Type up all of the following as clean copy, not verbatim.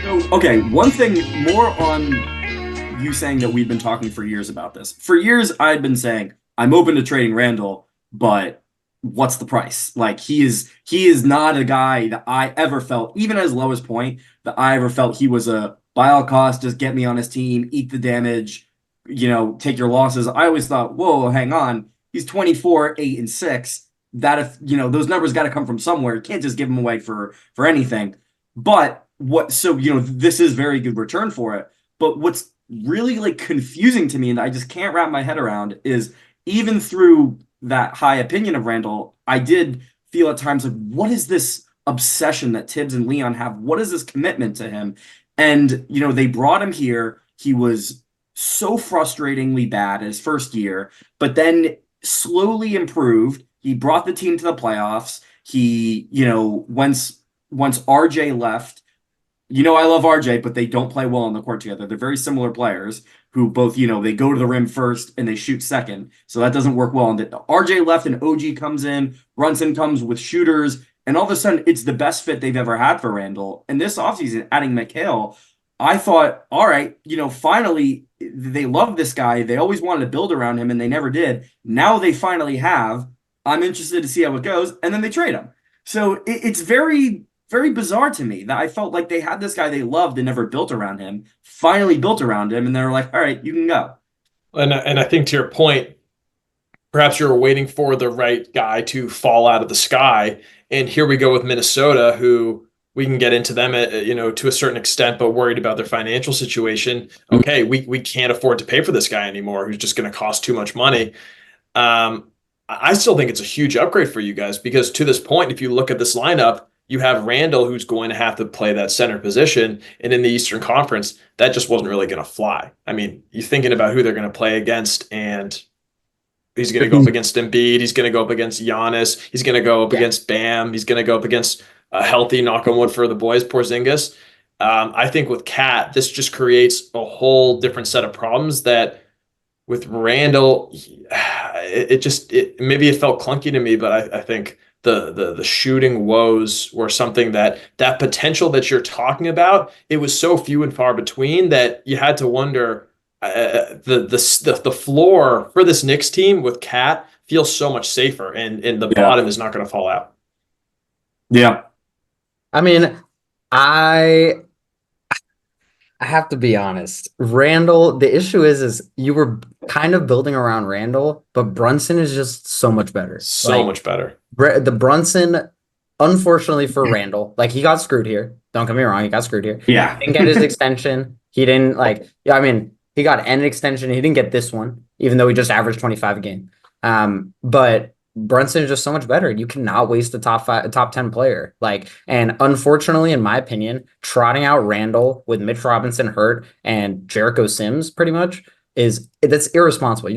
So, okay, one thing more on you saying that we've been talking for years about this. For years, I'd been saying I'm open to trading Randall, but what's the price? Like he is not a guy that I ever felt, even at his lowest point, that I ever felt he was a by all costs, just get me on his team, eat the damage, take your losses. I always thought, whoa, hang on, he's 24, 8, and 6. That if those numbers got to come from somewhere. You can't just give him away for anything. But what? So this is very good return for it. But what's really like confusing to me, and I just can't wrap my head around, is even through that high opinion of Randall, I did feel at times like, what is this obsession that Tibbs and Leon have? What is this commitment to him? And they brought him here. He was so frustratingly bad his first year, but then slowly improved. He brought the team to the playoffs. He, once RJ left, I love RJ, but they don't play well on the court together. They're very similar players who both, they go to the rim first and they shoot second. So that doesn't work well. And RJ left and OG comes in, Brunson comes with shooters, and all of a sudden it's the best fit they've ever had for Randall. And this offseason, adding McHale, I thought, all right, finally they love this guy. They always wanted to build around him and they never did. Now they finally have. I'm interested to see how it goes. And then they trade him. So it's very, very bizarre to me that I felt like they had this guy they loved and never built around him, finally built around him, and they're like, all right, you can go. And I think to your point, perhaps you were waiting for the right guy to fall out of the sky. And here we go with Minnesota, who we can get into them, to a certain extent, but worried about their financial situation. Okay, we can't afford to pay for this guy anymore, who's just going to cost too much money. I still think it's a huge upgrade for you guys because to this point, if you look at this lineup, you have Randall, who's going to have to play that center position. And in the Eastern Conference, that just wasn't really going to fly. I mean, you're thinking about who they're going to play against, and he's going to go up against Embiid. He's going to go up against Giannis. He's going to go up against Bam. He's going to go up against a healthy, knock on wood for the boys, Porzingis. I think with Cat, this just creates a whole different set of problems that with Randall, maybe it felt clunky to me, but I think the shooting woes were something that potential that you're talking about, it was so few and far between that you had to wonder the floor for this Knicks team with Cat feels so much safer and the bottom is not going to fall out. Yeah. I mean, I have to be honest. Randall, the issue is you were kind of building around Randall, but Brunson is just so much better. So much better. The Brunson, unfortunately for Randall, like he got screwed here. Don't get me wrong, he got screwed here. Yeah. He didn't get his extension. He didn't he got an extension. He didn't get this one, even though he just averaged 25 a game. But Brunson is just so much better. You cannot waste a top 10 player. And unfortunately, in my opinion, trotting out Randall with Mitch Robinson hurt and Jericho Sims pretty much that's irresponsible.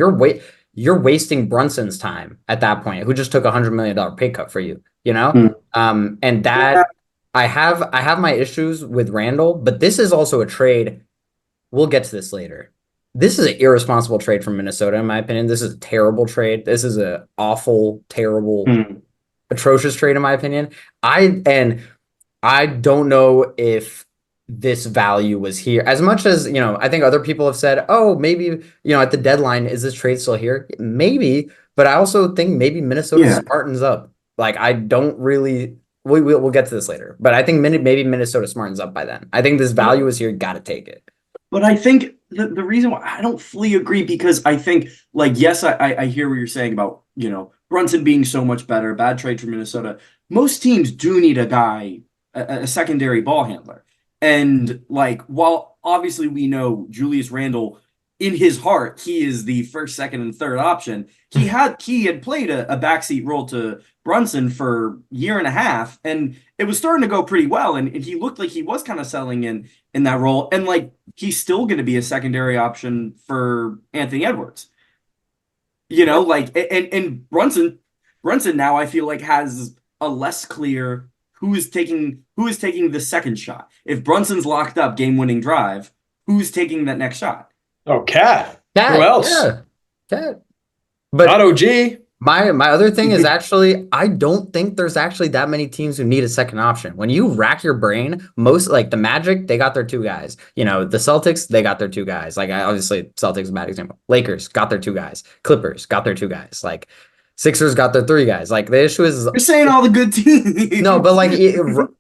You're wasting Brunson's time at that point, who just took $100 million pay cut for you, and that I have my issues with Randall, but this is also a trade. We'll get to this later. This is an irresponsible trade from Minnesota, in my opinion. This is a terrible trade. This is an awful, terrible, atrocious trade, in my opinion. I don't know if this value was here. As much as, I think other people have said, oh, maybe, at the deadline, is this trade still here? Maybe, but I also think maybe Minnesota smartens up. I don't really, we'll get to this later, but I think maybe Minnesota smartens up by then. I think this value is here. Got to take it. But I think the reason why I don't fully agree, because I think, yes, I hear what you're saying about, Brunson being so much better, bad trade for Minnesota. Most teams do need a guy, a secondary ball handler. And, while obviously we know Julius Randle, in his heart, he is the first, second, and third option. He had played a backseat role to Brunson for a year and a half, and it was starting to go pretty well. And he looked like he was kind of settling in that role. And he's still going to be a secondary option for Anthony Edwards. And Brunson now I feel like has a less clear who is taking the second shot. If Brunson's locked up game-winning drive, who's taking that next shot? Oh, Cat. Who else? Yeah. Cat. But not OG. My other thing is actually I don't think there's actually that many teams who need a second option. When you rack your brain, most like the Magic, they got their two guys. You know, the Celtics, they got their two guys. Like obviously Celtics is a bad example. Lakers got their two guys. Clippers got their two guys. Like Sixers got their three guys. Like the issue is You're saying all the good teams. no, but like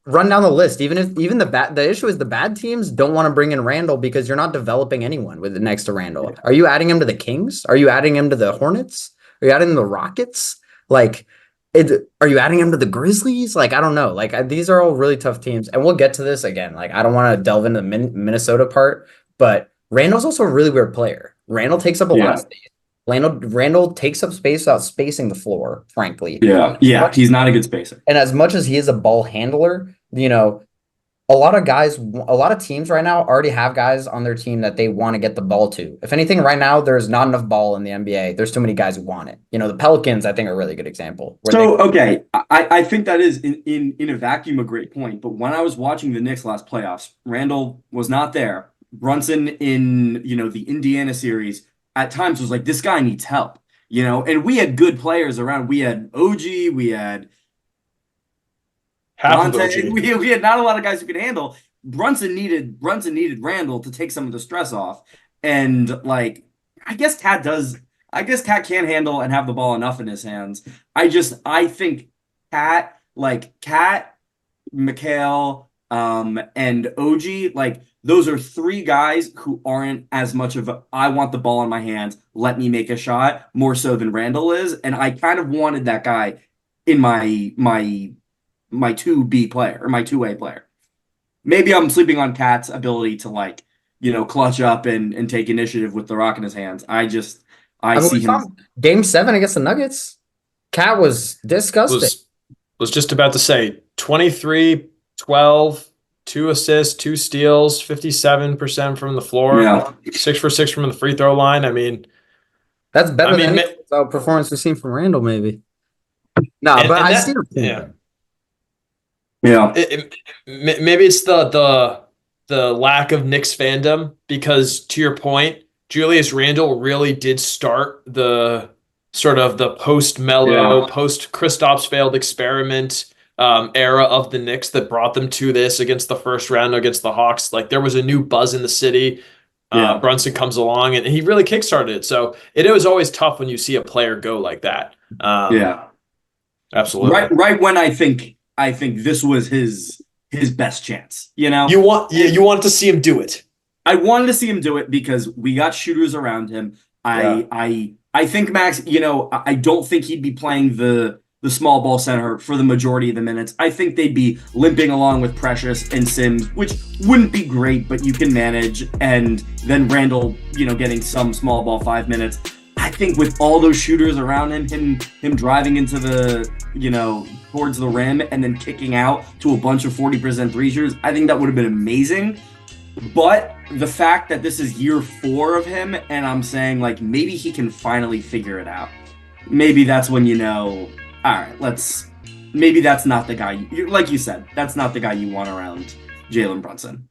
run down the list. Even the issue is the bad teams don't want to bring in Randall because you're not developing anyone with next to Randall. Are you adding him to the Kings? Are you adding him to the Hornets? Are you adding him to the Rockets? Like, are you adding him to the Grizzlies? Like, I don't know. Like, these are all really tough teams, and we'll get to this again. Like, I don't want to delve into the Minnesota part, but Randall's also a really weird player. Randall takes up a lot of space. Randall takes up space without spacing the floor, frankly. Yeah, he's not a good spacer. And as much as he is a ball handler, you know, a lot of teams right now already have guys on their team that they want to get the ball to. If anything, right now, there's not enough ball in the NBA. There's too many guys who want it. You know, the Pelicans, I think, are a really good example. I think that is in a vacuum a great point. But when I was watching the Knicks last playoffs, Randall was not there. Brunson in, the Indiana series at times was like, this guy needs help, and we had good players around. We had OG, we had Dante. We had not a lot of guys who could handle. Brunson needed Randall to take some of the stress off. And like, I guess Cat can handle and have the ball enough in his hands. I think Cat, Mikhail, and OG, like, those are three guys who aren't as much of a, I want the ball in my hands, let me make a shot, more so than Randall is. And I kind of wanted that guy in my 2B player, or my 2A player. Maybe I'm sleeping on Cat's ability to clutch up and take initiative with the rock in his hands. I see him. Game 7 against the Nuggets. Cat was disgusting. Was just about to say 23, 12, 2 assists, 2 steals, 57% from the floor, 6 for 6 from the free throw line. I mean, that's better than any performance we've seen from Randall, maybe. No, but I see him. Yeah. Maybe it's the lack of Knicks fandom, because to your point, Julius Randle really did start the sort of the post-Melo, post-Kristaps failed experiment era of the Knicks that brought them to this against the first round against the Hawks. Like, there was a new buzz in the city. Brunson comes along and he really kickstarted it. So it was always tough when you see a player go like that. Absolutely. Right when I think this was his best chance. You wanted to see him do it. I wanted to see him do it because we got shooters around him. I think Max, I don't think he'd be playing the small ball center for the majority of the minutes. I think they'd be limping along with Precious and Sims, which wouldn't be great, but you can manage. And then Randall, getting some small ball 5 minutes. I think with all those shooters around him driving into the, towards the rim and then kicking out to a bunch of 40% three shooters, I think that would have been amazing. But the fact that this is year 4 of him, and I'm saying, like, maybe he can finally figure it out. Maybe that's when all right, maybe that's not the guy, like you said, that's not the guy you want around Jalen Brunson.